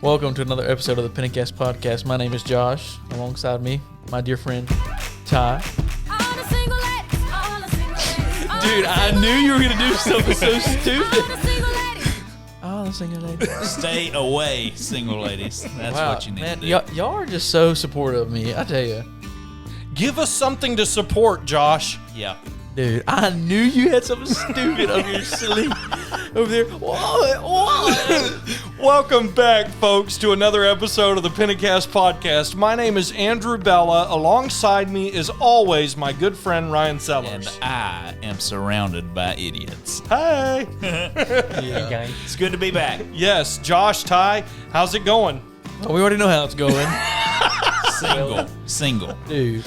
Welcome to another episode of the Pentacast Podcast. My name is Josh. Alongside me, my dear friend, Ty. Dude, I knew you were going to do something so stupid. Oh, the single lady. Stay away, single ladies. That's what you need to do. Y'all are just so supportive of me, I tell you. Give us something to support, Josh. Yeah. Dude, I knew you had something stupid up your sleeve over there. What? Welcome back, folks, to another episode of the Pentacast Podcast. My name is Andrew Bella. Alongside me is always my good friend Ryan Sellers. And I am surrounded by idiots. Hey. Yeah. Guys. It's good to be back. Yes, Josh, Ty, how's it going? Well, we already know how it's going. Single. Dude.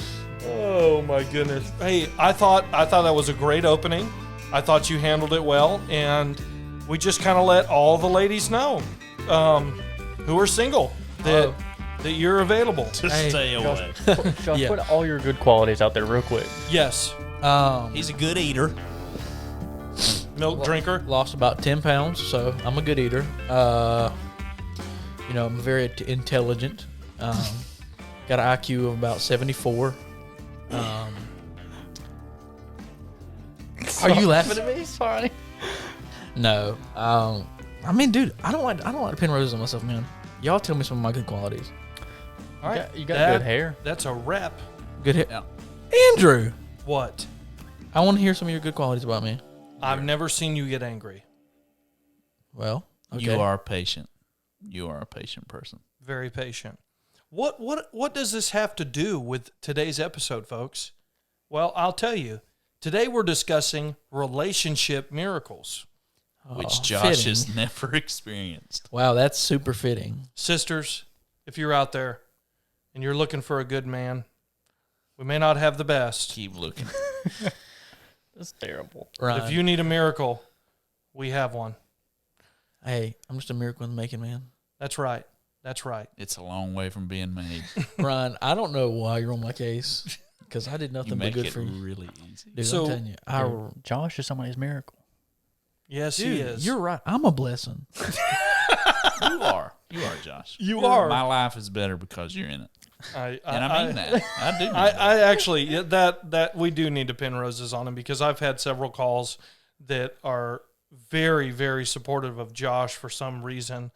Oh my goodness. Hey, I thought that was a great opening. I thought you handled it well, and we just kind of let all the ladies know who are single that you're available. Just stay away. Josh, Yeah. put all your good qualities out there real quick. Yes. He's a good eater. Milk drinker. Lost about 10 pounds, so I'm a good eater. I'm very intelligent. Got an IQ of about 74. Are you laughing at me? Sorry. No. I mean, dude, I don't like to pin roses on myself, man. Y'all tell me some of my good qualities. All right. You got good hair. That's a rep. Good hair. Yeah. Andrew, What? I want to hear some of your good qualities about me. I've never seen you get angry. Well, okay. You are patient. You are a patient person. Very patient. What does this have to do with today's episode, folks? Well, I'll tell you. Today we're discussing relationship miracles. Which Josh fitting. has never experienced. Wow, that's super fitting. Sisters, if you're out there and you're looking for a good man, we may not have the best. Keep looking. That's terrible. But Right. if you need a miracle, we have one. Hey, I'm just a miracle in the making, man. That's right. That's right. It's a long way from being made. Ryan, I don't know why you're on my case because I did You nothing but make good it for you. really easy. Dude, So- I'm telling you. Josh is somebody's miracle. Yes, Dude, he is. you're right. I'm a blessing. You are, Josh. You are. My life is better because you're in it. And I mean that. I do mean that. I actually that we do need to pin roses on him because I've had several calls that are very, very supportive of Josh for some reason,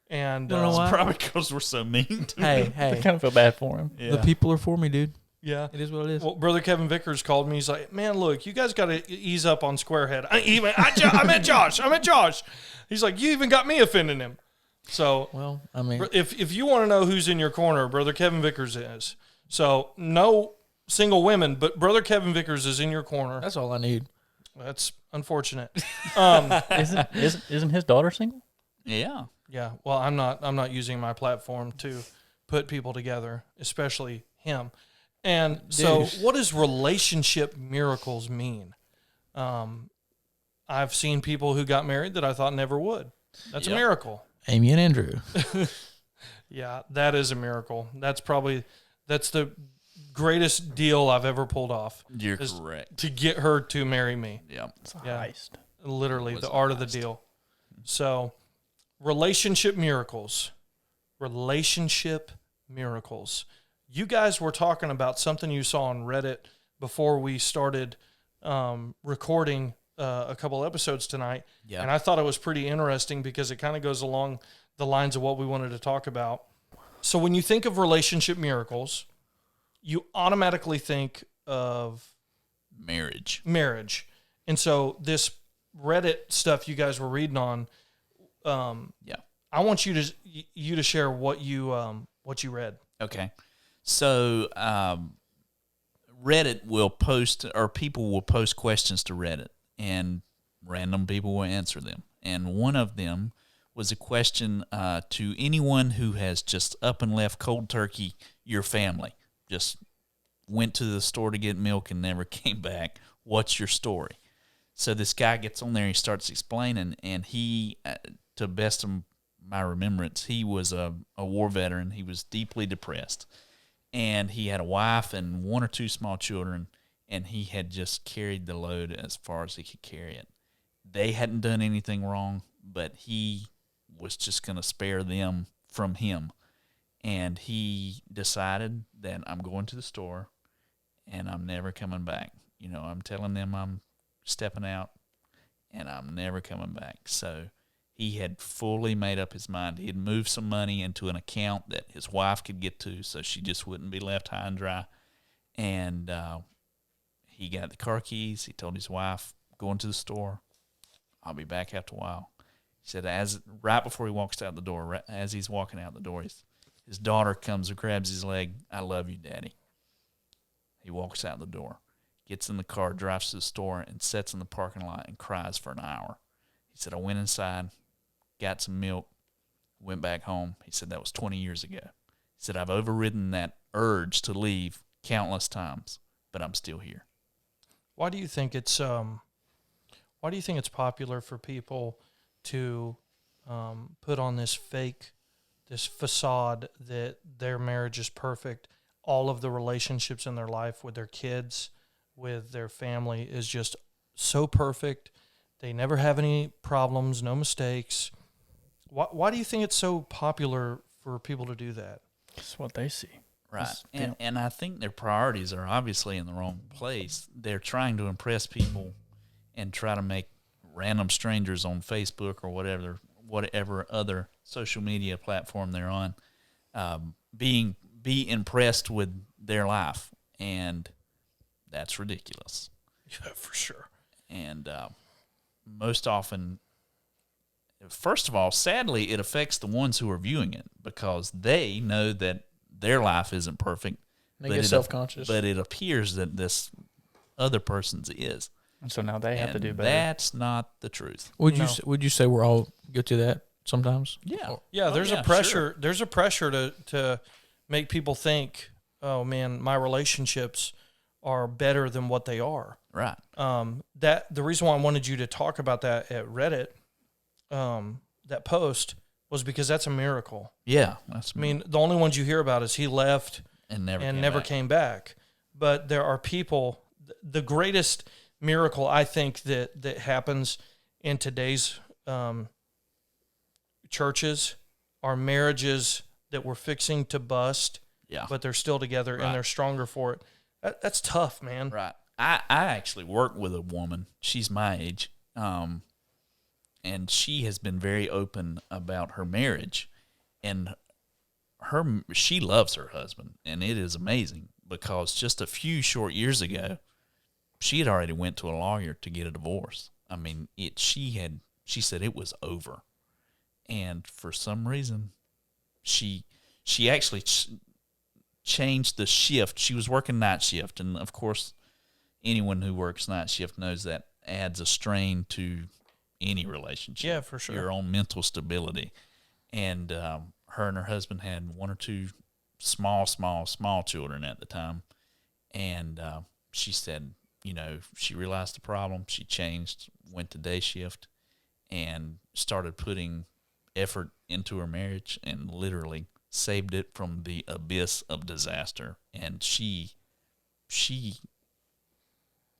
and You know why? Probably because we're so mean to him. Hey, I kind of feel bad for him. Yeah. the people are for me, dude. yeah. It is what it is. Well, Brother Kevin Vickers called me. He's like, "Man, look, you guys got to ease up on Squarehead." I met Josh. He's like, "You even got me offending him." So Well, I mean, if you want to know who's in your corner, Brother Kevin Vickers is. So no single women, but Brother Kevin Vickers is in your corner. that's all I need. That's unfortunate. Isn't his daughter single? Yeah. Yeah. Well, I'm not using my platform to put people together, especially him. And so, Dude. what does relationship miracles mean? I've seen people who got married that I thought never would. That's a Yep. miracle. Amy and Andrew. Yeah, that is a miracle. That's the greatest deal I've ever pulled off. You're is correct. To get her to marry me. Yep. It's a Yeah. heist. Literally, Was the a art of the heist. deal. So, relationship miracles. Relationship miracles. You guys were talking about something you saw on Reddit before we started recording a couple episodes tonight. Yeah. And I thought it was pretty interesting because it kind of goes along the lines of what we wanted to talk about. So when you think of relationship miracles, you automatically think of Marriage. marriage. And so this Reddit stuff you guys were reading on, Yeah. I want you to share what you read. Okay. So Reddit will post, or people will post questions to Reddit, and random people will answer them. And one of them was a question to anyone who has just up and left cold turkey your family. Just went to the store to get milk and never came back. What's your story? So this guy gets on there and he starts explaining, and he, to best of my remembrance, he was a war veteran. He was deeply depressed, and he had a wife and one or two small children, and he had just carried the load as far as he could carry it. They hadn't done anything wrong, but he was just going to spare them from him. And he decided that I'm going to the store and I'm never coming back. You know, I'm telling them I'm stepping out and I'm never coming back. So he had fully made up his mind. He had moved some money into an account that his wife could get to so she just wouldn't be left high and dry. And he got the car keys. He told his wife, going to the store, I'll be back after a while. He said, right before he walks out the door, as he's walking out the door, his daughter comes and grabs his leg. I love you, Daddy. He walks out the door, gets in the car, drives to the store, and sits in the parking lot and cries for an hour. He said, I went inside, got some milk, went back home. He said, that was 20 years ago. He said, I've overridden that urge to leave countless times, but I'm still here. Why do you think it's popular for people to put on this facade that their marriage is perfect? All of the relationships in their life with their kids, with their family is just so perfect. They never have any problems, no mistakes. Why do you think it's so popular for people to do that? It's what they see. Right. And I think their priorities are obviously in the wrong place. They're trying to impress people and try to make random strangers on Facebook or whatever other social media platform they're on be impressed with their life. And that's ridiculous. Yeah, for sure. And most often, first of all, sadly, it affects the ones who are viewing it because they know that their life isn't perfect. They get self-conscious. But it appears that this other person's is. And so now they have to do better. That's not the truth. Would you say we're all guilty of that sometimes? Yeah. Yeah, there's a pressure. Sure. There's a pressure to make people think, oh man, my relationships are better than what they are. Right. That the reason why I wanted you to talk about that at Reddit, that post, was because that's a miracle. Yeah. I mean, the only ones you hear about is he left and never came back. But there are people, the greatest miracle I think that happens in today's churches are marriages that were fixing to bust, but they're still together and they're stronger for it. That's tough, man. Right. I actually work with a woman. She's my age. And she has been very open about her marriage. And she loves her husband. And it is amazing because just a few short years ago, she had already went to a lawyer to get a divorce. I mean, she said it was over. And for some reason, she actually changed the shift. She was working night shift. And, of course, anyone who works night shift knows that adds a strain to any relationship. Yeah, for sure. Your own mental stability. And her and her husband had one or two small children at the time. And she said, she realized the problem. She changed, went to day shift, and started putting effort into her marriage and literally saved it from the abyss of disaster. And she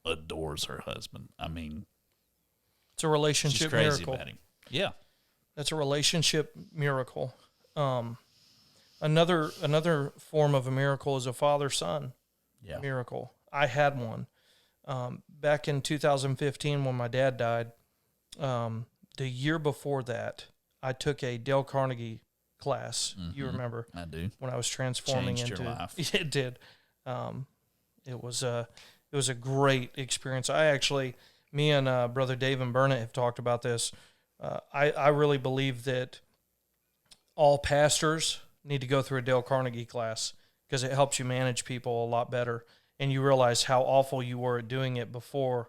adores her husband. I mean, it's a relationship she's crazy miracle. About him. Yeah. That's a relationship miracle. Another form of a miracle is a father-son miracle. I had one. Back in 2015 when my dad died, the year before that, I took a Dale Carnegie class. Mm-hmm. You remember? I do. When I was transforming Changed into your life. It did. It was a great experience. Me and Brother Dave and Burnett have talked about this. I really believe that all pastors need to go through a Dale Carnegie class because it helps you manage people a lot better. And you realize how awful you were at doing it before.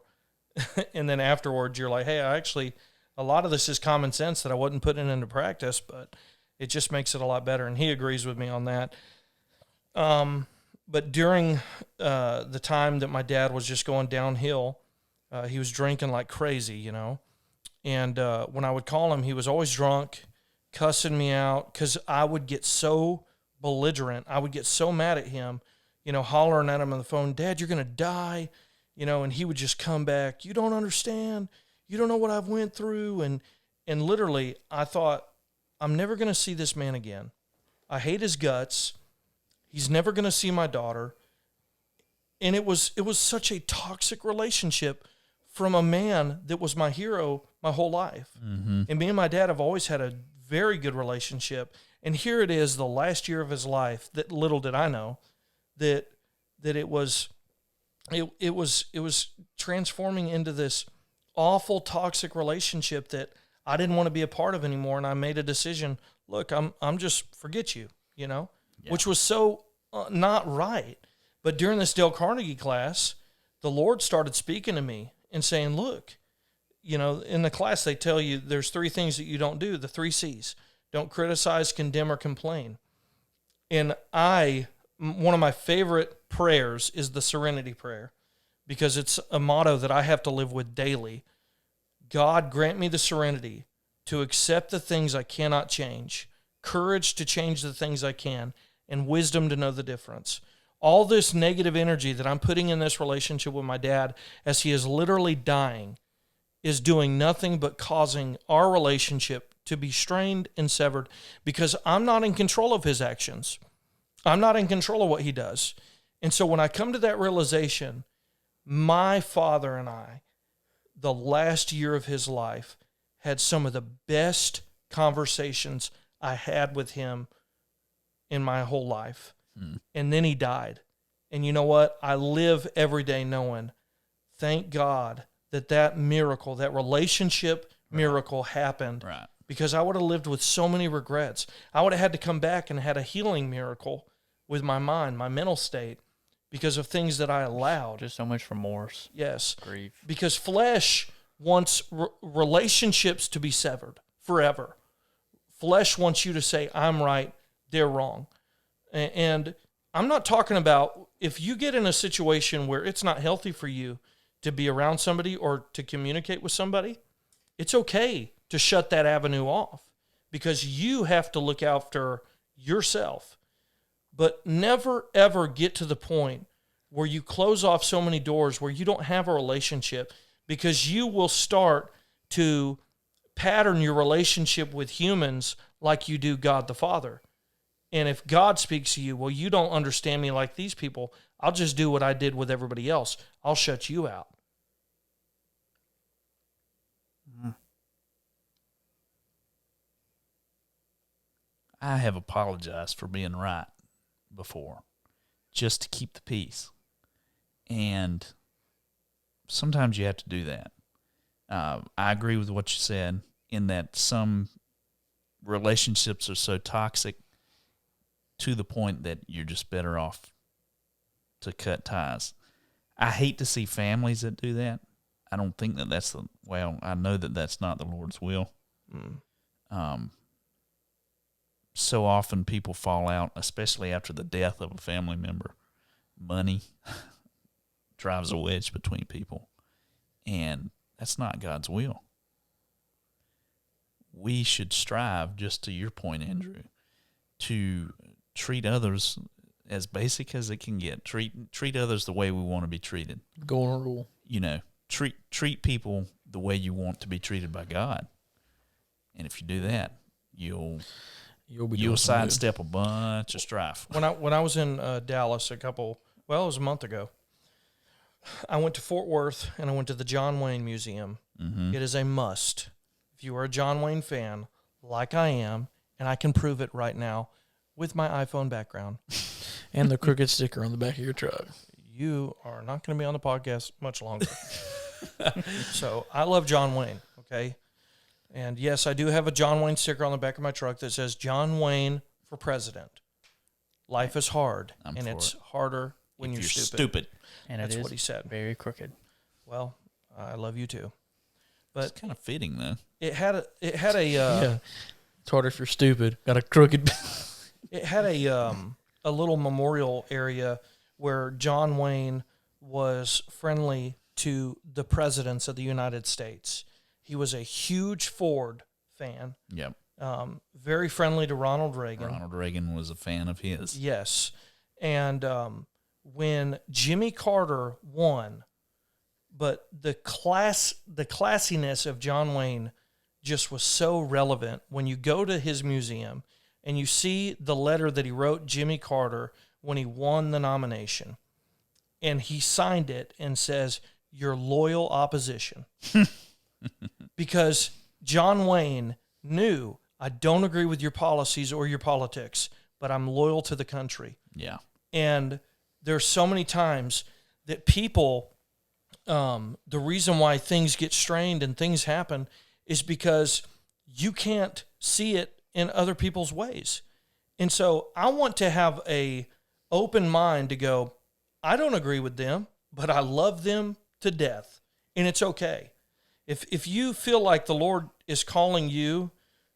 And then afterwards, you're like, hey, a lot of this is common sense that I wasn't putting into practice, but it just makes it a lot better. And he agrees with me on that. But during the time that my dad was just going downhill, he was drinking like crazy, And when I would call him, he was always drunk, cussing me out because I would get so belligerent. I would get so mad at him, hollering at him on the phone, Dad, you're going to die, and he would just come back. You don't understand. You don't know what I've went through. And literally I thought, I'm never going to see this man again. I hate his guts. He's never going to see my daughter. And it was such a toxic relationship from a man that was my hero my whole life. Mm-hmm. And me and my dad have always had a very good relationship. And here it is, the last year of his life, that little did I know that it was transforming into this awful toxic relationship that I didn't want to be a part of anymore. And I made a decision, look, I'm just forget you, which was so not right. But during this Dale Carnegie class, the Lord started speaking to me and saying, look, in the class, they tell you there's 3 things that you don't do, the 3 C's. Don't criticize, condemn, or complain. And one of my favorite prayers is the serenity prayer, because it's a motto that I have to live with daily. God, grant me the serenity to accept the things I cannot change, courage to change the things I can, and wisdom to know the difference. All this negative energy that I'm putting in this relationship with my dad as he is literally dying is doing nothing but causing our relationship to be strained and severed, because I'm not in control of his actions. I'm not in control of what he does. And so when I come to that realization, my father and I, the last year of his life, had some of the best conversations I had with him in my whole life. And then he died. And you know what? I live every day knowing, thank God that miracle, that relationship miracle happened. Right. Because I would have lived with so many regrets. I would have had to come back and had a healing miracle with my mind, my mental state, because of things that I allowed. Just so much remorse. Yes. Grief. Because flesh wants relationships to be severed forever. Flesh wants you to say, I'm right, they're wrong. And I'm not talking about if you get in a situation where it's not healthy for you to be around somebody or to communicate with somebody, it's okay to shut that avenue off, because you have to look after yourself. But never, ever get to the point where you close off so many doors where you don't have a relationship, because you will start to pattern your relationship with humans like you do God the Father. And if God speaks to you, well, you don't understand me like these people, I'll just do what I did with everybody else. I'll shut you out. I have apologized for being right before, just to keep the peace. And sometimes you have to do that. I agree with what you said, in that some relationships are so toxic to the point that you're just better off to cut ties. I hate to see families that do that. I don't think that that's I know that that's not the Lord's will. So often people fall out, especially after the death of a family member. Money drives a wedge between people, and that's not God's will. We should strive, just to your point, Andrew, to treat others as basic as it can get. Treat others the way we want to be treated. Golden rule. Treat people the way you want to be treated by God. And if you do that, you'll sidestep a bunch of strife. When I was in Dallas it was a month ago, I went to Fort Worth and I went to the John Wayne Museum. Mm-hmm. It is a must. If you are a John Wayne fan, like I am, and I can prove it right now with my iPhone background. And the crooked sticker on the back of your truck. You are not going to be on the podcast much longer. So I love John Wayne, okay? And yes, I do have a John Wayne sticker on the back of my truck that says John Wayne for president. Life is hard, and it's harder when you're stupid. And that's what he said. Very crooked. Well, I love you too. But it's kind of fitting, though. It had a yeah. It's harder if you're stupid. Got a crooked. It had a little memorial area where John Wayne was friendly to the presidents of the United States. He was a huge Ford fan. Yep. Very friendly to Ronald Reagan. Ronald Reagan was a fan of his. Yes. And when Jimmy Carter won, but the classiness of John Wayne just was so relevant. When you go to his museum and you see the letter that he wrote Jimmy Carter when he won the nomination, and he signed it and says, "Your loyal opposition." Because John Wayne knew, I don't agree with your policies or your politics, but I'm loyal to the country. Yeah. And there's so many times that people, the reason why things get strained and things happen is because you can't see it in other people's ways. And so I want to have a open mind to go, I don't agree with them, but I love them to death, and it's okay. If you feel like the Lord is calling you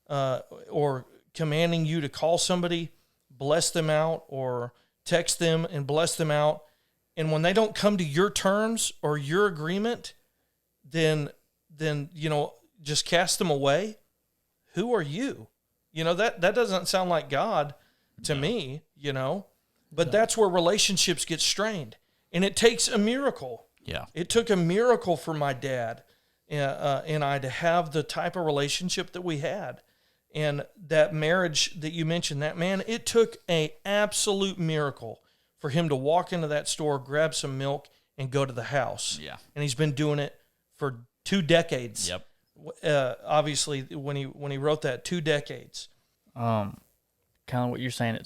or commanding you to call somebody, bless them out, or text them and bless them out, and when they don't come to your terms or your agreement, then just cast them away. Who are you? That doesn't sound like God to me, But that's where relationships get strained. And it takes a miracle. Yeah. It took a miracle for my dad and I to have the type of relationship that we had. And that marriage that you mentioned, that man, it took an absolute miracle for him to walk into that store, grab some milk, and go to the house. Yeah. And he's been doing it for 2 decades. Yep. Obviously, when he wrote that, 2 decades. Kind of what you're saying,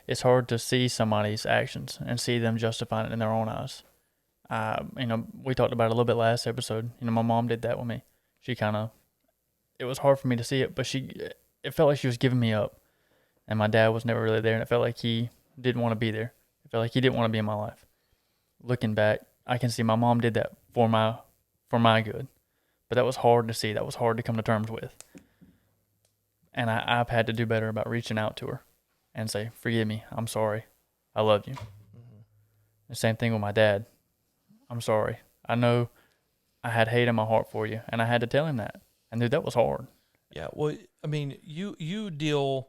it's hard to see somebody's actions and see them justifying it in their own eyes. We talked about it a little bit last episode. My mom did that with me. It was hard for me to see it, but it felt like she was giving me up, and my dad was never really there, and it felt like he didn't want to be there. It felt like he didn't want to be in my life. Looking back, I can see my mom did that for my good, but that was hard to see. That was hard to come to terms with, and I've had to do better about reaching out to her and say, "Forgive me. I'm sorry. I love you." Mm-hmm. The same thing with my dad. I'm sorry. I know I had hate in my heart for you, and I had to tell him that. And dude, that was hard. Yeah, well, I mean, you're dealing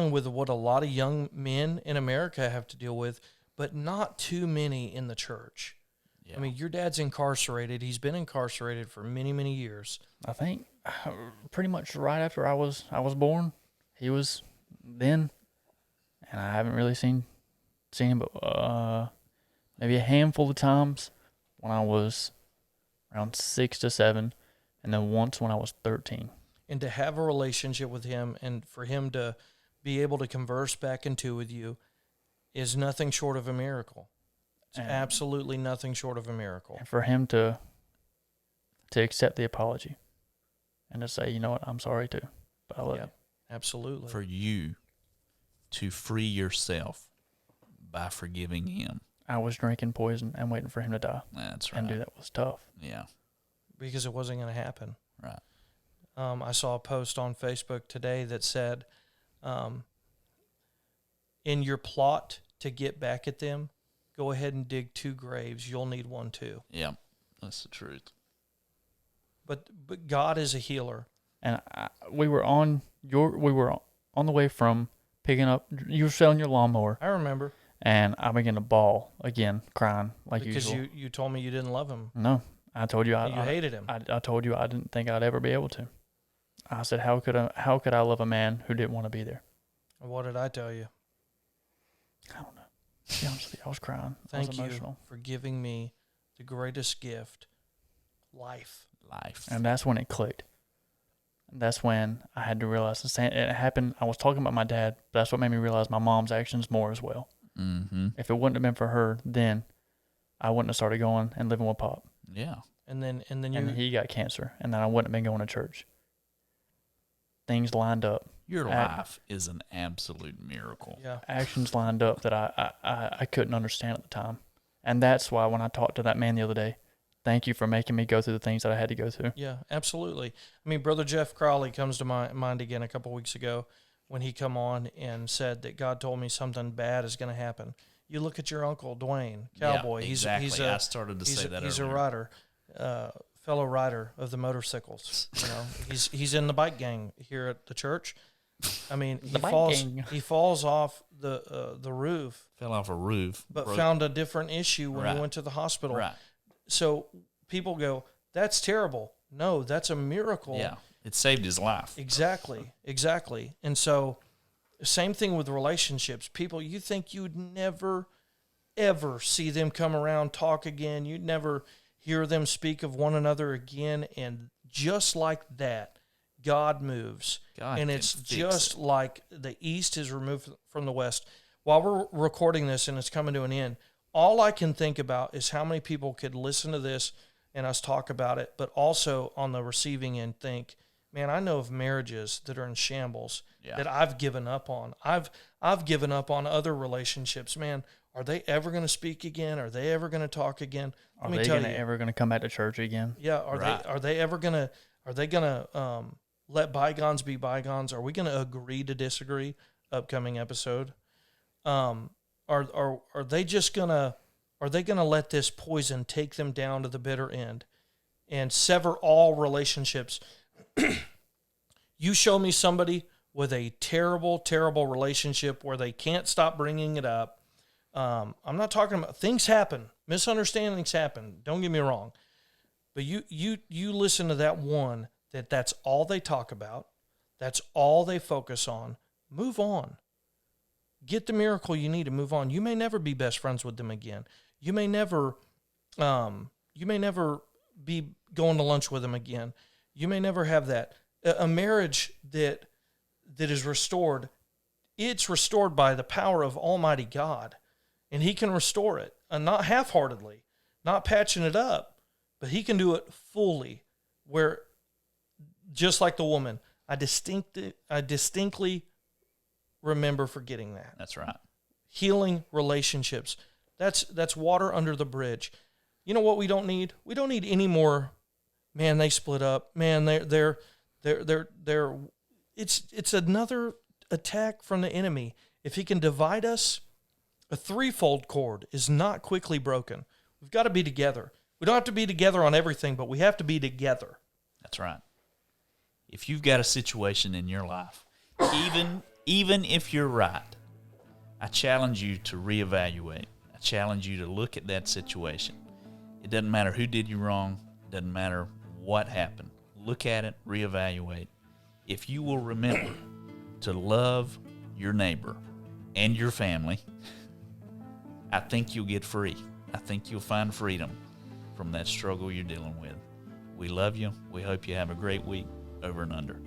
with what a lot of young men in America have to deal with, but not too many in the church. Yeah. I mean, your dad's incarcerated. He's been incarcerated for many, many years. I think pretty much right after I was born, he was then, and I haven't really seen him, but maybe a handful of times when I was around 6 to 7, and then once when I was 13. And to have a relationship with him and for him to be able to converse back and two with you is nothing short of a miracle. It's absolutely nothing short of a miracle. And for him to accept the apology and to say, you know what, I'm sorry too, but I love you. Absolutely. For you to free yourself by forgiving him. I was drinking poison and waiting for him to die. That's right. And dude, that was tough. Yeah. Because it wasn't going to happen. Right. I saw a post on Facebook today that said, in your plot to get back at them, go ahead and dig 2 graves. You'll need one too. Yeah, that's the truth. But God is a healer. And we were on the way from picking up. You were selling your lawnmower. I remember. And I began to bawl again, crying like because usual. you told me you didn't love him. No, I told you you hated him. I told you I didn't think I'd ever be able to. I said, how could I love a man who didn't want to be there? What did I tell you? I don't know. To be honest with you, I was crying. Thank I was emotional. you for giving me the greatest gift, life. And that's when it clicked. That's when I had to realize it happened. I was talking about my dad, but that's what made me realize my mom's actions more as well. Mm-hmm. If it wouldn't have been for her, then I wouldn't have started going and living with Pop. Yeah. And then he got cancer, and then I wouldn't have been going to church. Things lined up. Your life is an absolute miracle. Yeah. Actions lined up that I couldn't understand at the time. And that's why when I talked to that man the other day, thank you for making me go through the things that I had to go through. Yeah, absolutely. I mean, Brother Jeff Crowley comes to my mind again a couple weeks ago when he come on and said that God told me something bad is going to happen. You look at your uncle, Dwayne, Cowboy. Yeah, exactly. I started to say that He's earlier. a rider, fellow rider of the motorcycles. He's in the bike gang here at the church. I mean, he falls off the roof. Fell off a roof. But found a different issue when he went to the hospital. Right. So people go, that's terrible. No, that's a miracle. Yeah. It saved his life. Exactly. And so Same thing with relationships. People, you think you'd never, ever see them come around, talk again. You'd never hear them speak of one another again. And just like that, God moves. And it's just like the East is removed from the West. While we're recording this and it's coming to an end, all I can think about is how many people could listen to this and us talk about it, but also on the receiving end think, man, I know of marriages that are in shambles that I've given up on. I've given up on other relationships. Man, are they ever going to speak again? Are they ever going to talk again? Are they ever going to come back to church again? Yeah. Are they ever going to? Are they going to let bygones be bygones? Are we going to agree to disagree? Upcoming episode. Are they just gonna? Are they going to let this poison take them down to the bitter end and sever all relationships? You show me somebody with a terrible, terrible relationship where they can't stop bringing it up. I'm not talking about, things happen. Misunderstandings happen. Don't get me wrong. But you listen to that one that's all they talk about. That's all they focus on. Move on. Get the miracle you need to move on. You may never be best friends with them again. You may never be going to lunch with them again. You may never have that. A marriage that is restored, it's restored by the power of Almighty God. And He can restore it, and not half-heartedly, not patching it up, but He can do it fully, where, just like the woman, I distinctly remember forgetting that. That's right. Healing relationships. That's water under the bridge. You know what we don't need? We don't need any more, man, they split up. Man, they're it's another attack from the enemy. If he can divide us, a threefold cord is not quickly broken. We've got to be together. We don't have to be together on everything, but we have to be together. That's right. If you've got a situation in your life, even if you're right, I challenge you to reevaluate. I challenge you to look at that situation. It doesn't matter who did you wrong. It doesn't matter what happened. Look at it, reevaluate. If you will remember to love your neighbor and your family, I think you'll get free. I think you'll find freedom from that struggle you're dealing with. We love you. We hope you have a great week. Over and under.